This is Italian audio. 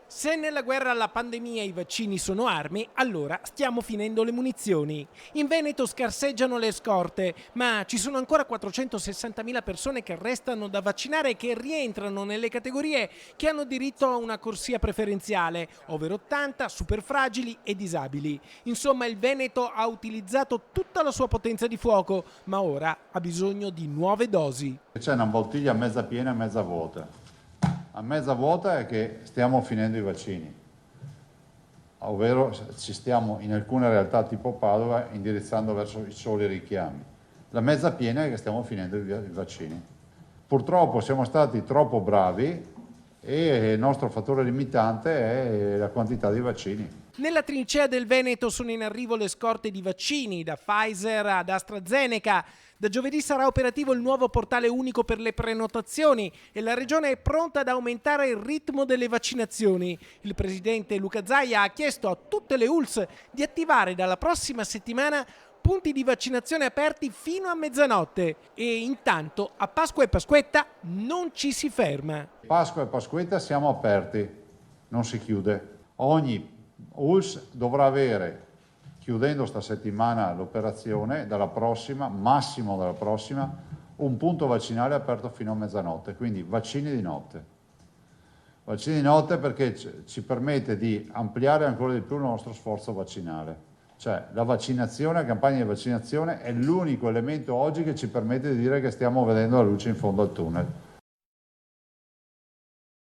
Se nella guerra alla pandemia i vaccini sono armi, allora stiamo finendo le munizioni. In Veneto scarseggiano le scorte, ma ci sono ancora 460.000 persone che restano da vaccinare e che rientrano nelle categorie che hanno diritto a una corsia preferenziale, over 80, super fragili e disabili. Insomma, il Veneto ha utilizzato tutta la sua potenza di fuoco, ma ora ha bisogno di nuove dosi. C'è una bottiglia mezza piena e mezza vuota. A mezza vuota è che stiamo finendo i vaccini, ovvero ci stiamo in alcune realtà tipo Padova indirizzando verso i soli richiami. La mezza piena è che stiamo finendo i vaccini. Purtroppo siamo stati troppo bravi e il nostro fattore limitante è la quantità di vaccini. Nella trincea del Veneto sono in arrivo le scorte di vaccini, da Pfizer ad AstraZeneca. Da giovedì sarà operativo il nuovo portale unico per le prenotazioni e la regione è pronta ad aumentare il ritmo delle vaccinazioni. Il presidente Luca Zaia ha chiesto a tutte le ULSS di attivare dalla prossima settimana punti di vaccinazione aperti fino a mezzanotte e intanto a Pasqua e Pasquetta non ci si ferma. Pasqua e Pasquetta siamo aperti, non si chiude. Ogni ULSS dovrà avere, chiudendo sta settimana l'operazione, dalla prossima, massimo dalla prossima, un punto vaccinale aperto fino a mezzanotte, quindi vaccini di notte. Vaccini di notte perché ci permette di ampliare ancora di più il nostro sforzo vaccinale. Cioè la vaccinazione, la campagna di vaccinazione è l'unico elemento oggi che ci permette di dire che stiamo vedendo la luce in fondo al tunnel.